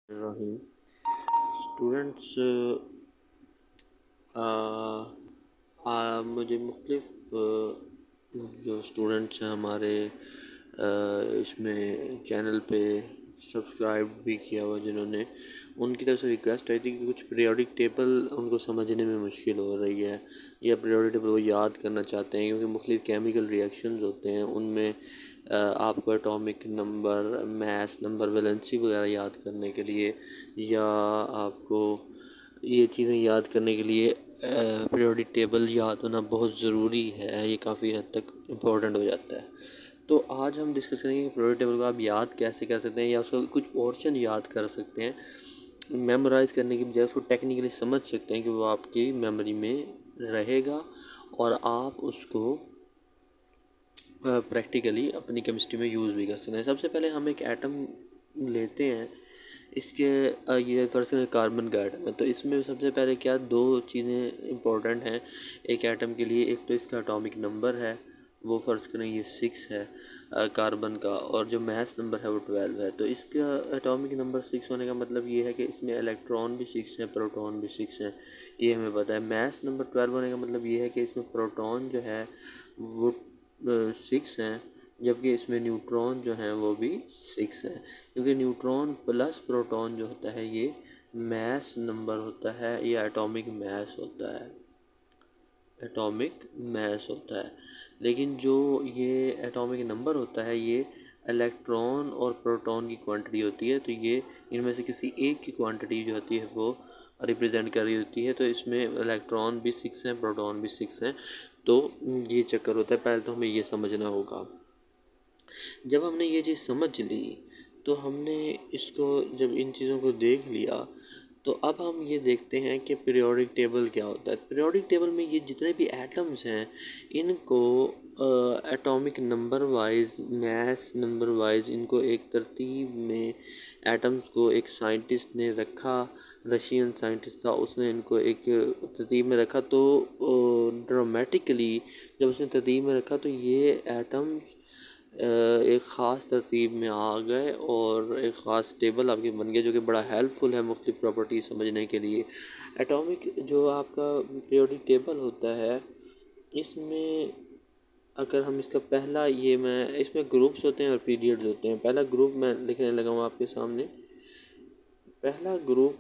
रहीम students, मुझे मुख्तलिफ जो स्टूडेंट्स हैं हमारे इसमें चैनल पे सब्सक्राइब भी किया हुआ जिन्होंने, उनकी तरफ से रिक्वेस्ट आई थी कि कुछ पीरियोडिक टेबल उनको समझने में मुश्किल हो रही है या पीरियोडिक टेबल वो याद करना चाहते हैं, क्योंकि मुख्तलिफ केमिकल रिएक्शंस होते हैं उनमें आपको atomic number, mass number, valency वगैरह याद करने के लिए या आपको ये चीज़ें याद करने के लिए पीरियोडिक टेबल याद होना बहुत ज़रूरी है। ये काफ़ी हद तक इम्पोर्टेंट हो जाता है। तो आज हम डिस्कस करेंगे कि पीरियोडिक टेबल को आप याद कैसे कर सकते हैं या उसका कुछ पोर्शन याद कर सकते हैं। मेमोराइज़ करने की बजाय उसको टेक्निकली समझ सकते हैं कि वो आपकी मेमोरी में रहेगा और आप उसको प्रैक्टिकली अपनी केमिस्ट्री में यूज़ भी कर सकते हैं। सबसे पहले हम एक एटम लेते हैं, इसके ये फर्स्ट कार्बन का एटम है, तो इसमें सबसे पहले क्या दो चीज़ें इंपॉर्टेंट हैं एक एटम के लिए। एक तो इसका एटॉमिक नंबर है, वो फ़र्ज़ करें ये 6 है कार्बन का, और जो मास नंबर है वो 12 है। तो इसका एटॉमिक नंबर 6 होने का मतलब ये है कि इसमें इलेक्ट्रॉन भी 6 हैं, प्रोटॉन भी 6 हैं, ये हमें पता है। मास नंबर 12 होने का मतलब ये है कि इसमें प्रोटॉन जो है वो 6 हैं, जबकि इसमें न्यूट्रॉन जो हैं वो भी 6 हैं, क्योंकि न्यूट्रॉन प्लस प्रोटॉन जो होता है ये मास नंबर होता है या एटॉमिक मास होता है, एटॉमिक मास होता है। लेकिन जो ये एटॉमिक नंबर होता है ये इलेक्ट्रॉन और प्रोटॉन की क्वांटिटी होती है, तो ये इनमें से किसी एक की क्वांटिटी जो होती है वो रिप्रेजेंट कर रही होती है। तो इसमें इलेक्ट्रॉन भी 6 हैं, प्रोटॉन भी 6 हैं, तो ये चक्कर होता है। पहले तो हमें ये समझना होगा। जब हमने ये चीज़ समझ ली तो हमने इसको, जब इन चीज़ों को देख लिया, तो अब हम ये देखते हैं कि पीरियोडिक टेबल क्या होता है। पीरियोडिक टेबल में ये जितने भी एटम्स हैं इनको atomic number wise, mass number wise इनको एक तरतीब में, एटम्स को एक साइंटिस्ट ने रखा, रशियन साइंटिस्ट था, उसने इनको एक तरतीब में रखा। तो ड्रामेटिकली जब उसने तरतीब में रखा तो ये एटम्स एक ख़ास तरतीब में आ गए और एक ख़ास टेबल आपके बन गया, जो कि बड़ा हेल्पफुल है मुख्तलिफ प्रॉपर्टी समझने के लिए। एटॉमिक जो आपका पीरियोडिक टेबल होता है, इसमें अगर हम इसका पहला ये, मैं इसमें ग्रुप्स होते हैं और पीरियड्स होते हैं। पहला ग्रुप मैं लिखने लगा हूँ आपके सामने। पहला ग्रुप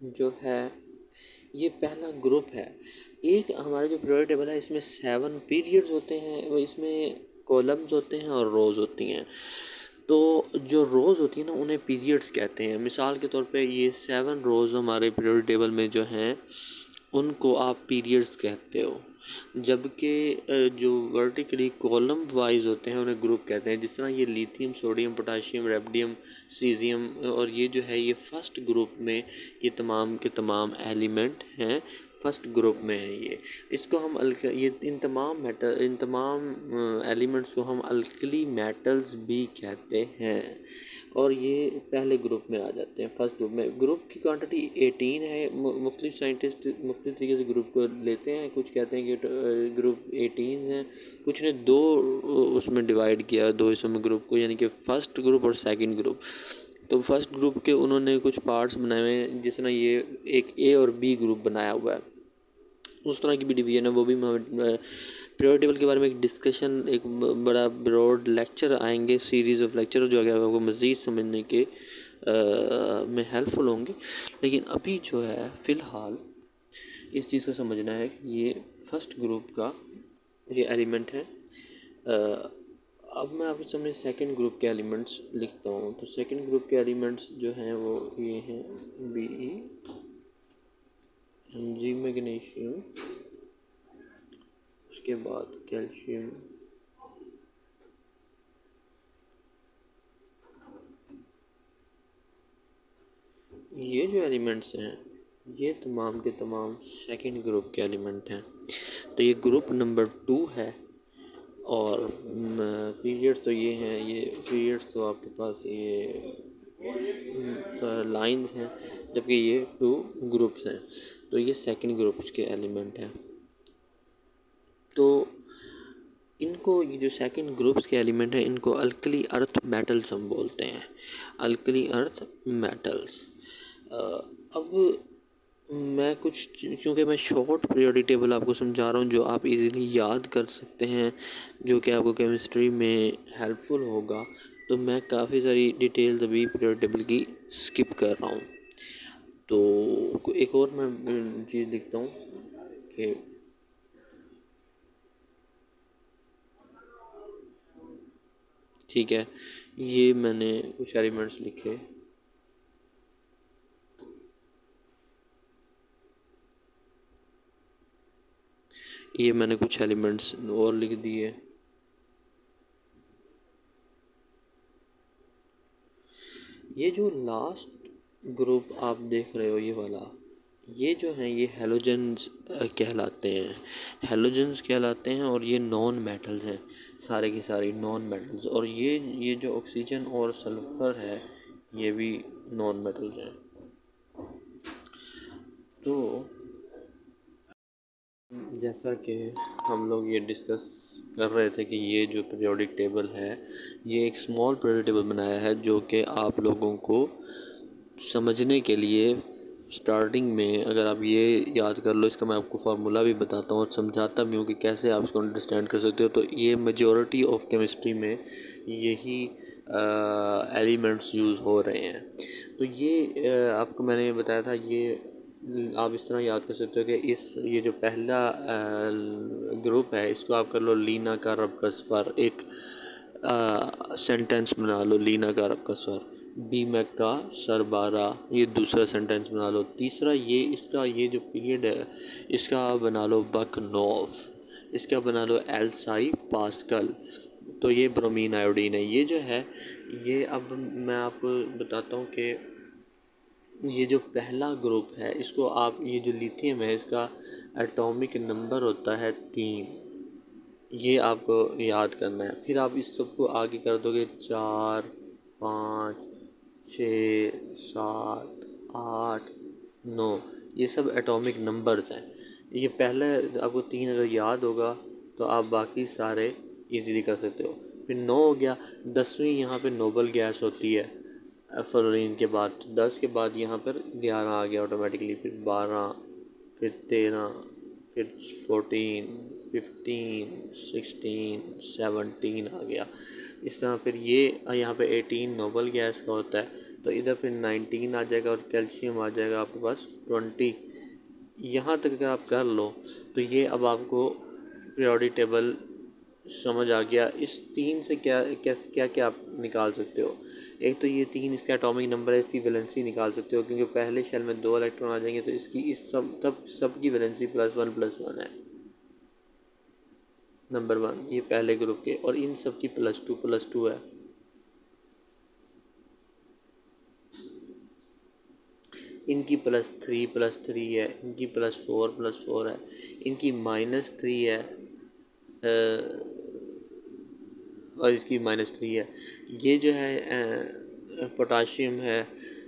जो है ये पहला ग्रुप है। एक हमारा जो पीरियोडिक टेबल है इसमें 7 पीरियड्स होते हैं, वो इसमें कॉलम्स होते हैं और रोज़ होती हैं। तो जो रोज़ होती है ना उन्हें पीरियड्स कहते हैं। मिसाल के तौर पे ये 7 रोज़ हमारे पीरियोडिक टेबल में जो हैं उनको आप पीरियड्स कहते हो, जबकि जो वर्टिकली कॉलम वाइज होते हैं उन्हें ग्रुप कहते हैं। जिस तरह ये lithium, sodium, potassium, radium, caesium, और ये जो है ये फर्स्ट ग्रुप में, ये तमाम के तमाम एलिमेंट हैं, फर्स्ट ग्रुप में है ये। इसको हम ये इन तमाम एलिमेंट्स को हम अल्कली मेटल्स भी कहते हैं, और ये पहले ग्रुप में आ जाते हैं, फर्स्ट ग्रुप में। ग्रुप की क्वांटिटी 18 है। मुख्तलिफ साइंटिस्ट मुख्तलिफ तरीके से ग्रुप को लेते हैं, कुछ कहते हैं कि ग्रुप 18 है, कुछ ने दो उसमें डिवाइड किया, दो हिस्सों में ग्रुप को, यानी कि फ़र्स्ट ग्रुप और सेकंड ग्रुप। तो फर्स्ट ग्रुप के उन्होंने कुछ पार्ट्स बनाए हुए हैं, जिस तरह ये एक ए और बी ग्रुप बनाया हुआ है, उस तरह की भी डिवीजन है। वो भी पीरियोडिक टेबल के बारे में एक डिस्कशन, एक बड़ा ब्रॉड लेक्चर आएंगे, सीरीज़ ऑफ लेक्चर जो है आपको मज़ीद समझने के में हेल्पफुल होंगे। लेकिन अभी जो है फ़िलहाल इस चीज़ को समझना है कि ये फर्स्ट ग्रुप का ये एलिमेंट है। अब मैं आपके सामने सेकंड ग्रुप के एलिमेंट्स लिखता हूँ। तो सेकंड ग्रुप के एलिमेंट्स जो हैं वो ये हैं Be, Mg मैग्नीशियम, उसके बाद कैल्शियम, ये जो एलिमेंट्स हैं ये तमाम के तमाम सेकंड ग्रुप के एलिमेंट हैं। तो ये ग्रुप नंबर 2 है। और पीरियड्स तो ये हैं, ये पीरियड्स तो आपके पास ये लाइंस हैं, जबकि ये 2 ग्रुप्स हैं। तो ये सेकंड ग्रुप के एलिमेंट हैं। तो इन इनको ये जो सेकंड ग्रुप्स के एलिमेंट हैं इनको अल्कली अर्थ मेटल्स हम बोलते हैं, अल्कली अर्थ मेटल्स। अब मैं कुछ, क्योंकि मैं शॉर्ट पीरियोडिक टेबल आपको समझा रहा हूँ जो आप इजीली याद कर सकते हैं, जो कि आपको केमिस्ट्री में हेल्पफुल होगा, तो मैं काफ़ी सारी डिटेल्स अभी पीरियोडिक टेबल की स्किप कर रहा हूँ। तो एक और मैं चीज़ लिखता हूँ कि ठीक है, ये मैंने कुछ एलिमेंट्स लिखे, ये मैंने कुछ एलिमेंट्स और लिख दिए। ये जो लास्ट ग्रुप आप देख रहे हो ये वाला, ये जो हैं ये हेलोजेंस कहलाते हैं, हेलोजेंस कहलाते हैं, और ये नॉन मेटल्स हैं, सारे के सारे नॉन मेटल्स। और ये जो ऑक्सीजन और सल्फर है ये भी नॉन मेटल्स हैं। तो जैसा कि हम लोग ये डिस्कस कर रहे थे कि ये जो पीरियोडिक टेबल है ये एक स्मॉल पीरियोडिक टेबल बनाया है जो कि आप लोगों को समझने के लिए स्टार्टिंग में अगर आप ये याद कर लो, इसका मैं आपको फार्मूला भी बताता हूँ और समझाता भी हूँ कि कैसे आप इसको अंडरस्टैंड कर सकते हो। तो ये मेजॉरिटी ऑफ केमिस्ट्री में यही एलिमेंट्स यूज़ हो रहे हैं। तो ये आपको मैंने ये बताया था, ये आप इस तरह याद कर सकते हो कि ये जो पहला ग्रुप है इसको आप कर लो लीना का रबकस पर एक सेंटेंस बना लो, लीना का रबकस पर। बी मैक का सरबारा, ये दूसरा सेंटेंस बना लो। तीसरा ये इसका ये जो पीरियड है इसका बना लो बकनोफ, इसका बना लो एल्साई पास्कल। तो ये ब्रोमीन आयोडीन है। ये जो है ये, अब मैं आपको बताता हूँ कि ये जो पहला ग्रुप है इसको आप, ये जो लिथियम है इसका एटॉमिक नंबर होता है 3, ये आपको याद करना है। फिर आप इस सबको आगे कर दोगे 4, 5, 6, 7, 8, 9, ये सब एटॉमिक नंबर्स हैं। ये पहले आपको 3 अगर याद होगा तो आप बाकी सारे इजीली कर सकते हो। फिर 9 हो गया, 10वीं यहाँ पे नोबल गैस होती है फ्लोरीन के बाद। 10 के बाद यहाँ पर 11 आ गया ऑटोमेटिकली, फिर 12, फिर 13, फिर 14, 15, 16, 17 आ गया। इस तरह फिर ये यहाँ पे 18 नोबल गैस का होता है, तो इधर फिर 19 आ जाएगा और कैल्शियम आ जाएगा आपके पास 20। यहाँ तक अगर आप कर लो तो ये अब आपको पीरियोडिक टेबल समझ आ गया। इस 3 से क्या कैसे क्या क्या आप निकाल सकते हो। एक तो ये 3 इसका एटॉमिक नंबर है, इसकी वैलेंसी निकाल सकते हो, क्योंकि पहले शेल में 2 इलेक्ट्रॉन आ जाएंगे तो इसकी इस सब की वैलेंसी +1 है। नंबर 1 ये पहले ग्रुप के, और इन सब की +2 है। इनकी +3 है, इनकी +4 है, इनकी -3 है और इसकी -3 है। ये जो है पोटाशियम है,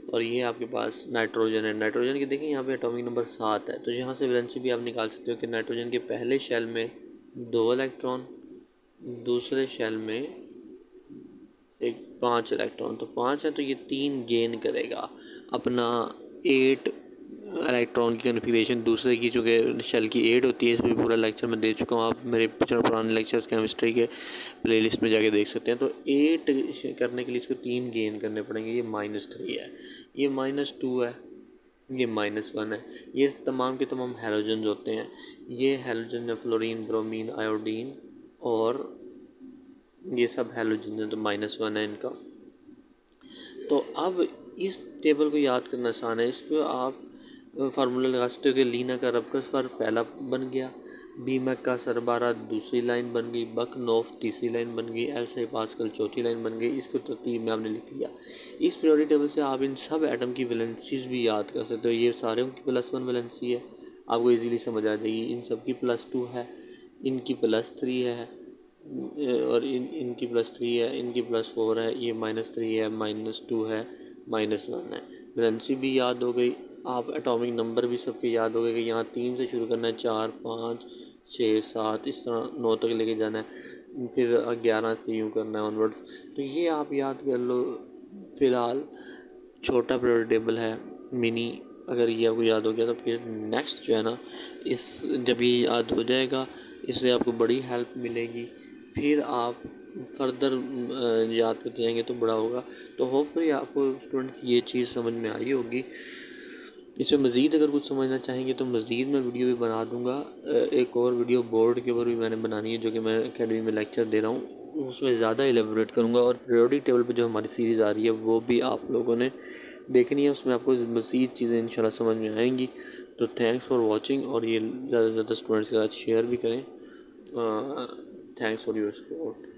और ये आपके पास नाइट्रोजन है। नाइट्रोजन के देखें यहाँ पे एटॉमिक नंबर 7 है, तो यहाँ से वैलेंसी भी आप निकाल सकते हो कि नाइट्रोजन के पहले शेल में 2 इलेक्ट्रॉन, दूसरे शेल में एक 5 इलेक्ट्रॉन, तो 5 है तो ये 3 गेन करेगा अपना 8 इलेक्ट्रॉन की कन्फिग्रेशन दूसरे की, चूँकि शेल की 8 होती है। इसमें पूरा लेक्चर मैं दे चुका हूँ, आप मेरे पुराने लेक्चर्स केमिस्ट्री के प्लेलिस्ट में जाके देख सकते हैं। तो 8 करने के लिए इसको 3 गेन करने पड़ेंगे। ये -3 है, ये -2 है, ये -1 है। ये तमाम के तमाम हैलोजन्स होते हैं। ये हैलोजन है फ्लोरीन, ब्रोमीन, आयोडीन, और ये सब हैलोजन है, तो -1 है इनका। तो अब इस टेबल को याद करना आसान है। इस पर आप फार्मूला लगा सकते हो कि लीना का रबकस पर पहला बन गया, बी मैक का सरबारा दूसरी लाइन बन गई, बकनोफ तीसरी लाइन बन गई, एल्साई पास्कल चौथी लाइन बन गई। इसको तरतीब में आपने लिख लिया। इस पीरियोडिक टेबल से आप इन सब एटम की वैलेंसीज भी याद कर सकते हो। ये सारे की +1 वैलेंसी है, आपको इजीली समझ आ जाएगी। इन सब की +2 है, इनकी +3 है, और इनकी +3 है, इनकी +4 है, ये -3 है, -2 है, -1 है। वैलेंसी भी याद हो गई, आप एटॉमिक नंबर भी सबके याद हो गए कि यहाँ 3 से शुरू करना है, 4, 5, 6, 7 इस तरह 9 तक लेके जाना है। फिर 11 से यूँ करना है ऑनवर्ड्स। तो ये आप याद कर लो। फ़िलहाल छोटा पीरियोडिक टेबल है, मिनी, अगर ये आपको याद हो गया तो फिर नेक्स्ट जो है ना, इस जब ये याद हो जाएगा इससे आपको बड़ी हेल्प मिलेगी। फिर आप फर्दर याद करते जाएंगे तो बड़ा होगा। तो होपफुली आपको स्टूडेंट्स ये चीज़ समझ में आई होगी। इसमें मज़ीद अगर कुछ समझना चाहेंगे तो मज़ीद मैं वीडियो भी बना दूंगा। एक और वीडियो बोर्ड के ऊपर भी मैंने बनानी है, जो कि मैं एकेडमी में लेक्चर दे रहा हूँ, उसमें ज़्यादा एलेबोरेट करूँगा। और पीरियोडिक टेबल पे जो हमारी सीरीज़ आ रही है वो भी आप लोगों ने देखनी है, उसमें आपको मज़ीद चीज़ें इंशाल्लाह समझ में आएंगी। तो थैंक्स फॉर वॉचिंग, और ये ज़्यादा से ज़्यादा स्टूडेंट्स के साथ शेयर भी करें। Thanks for your support.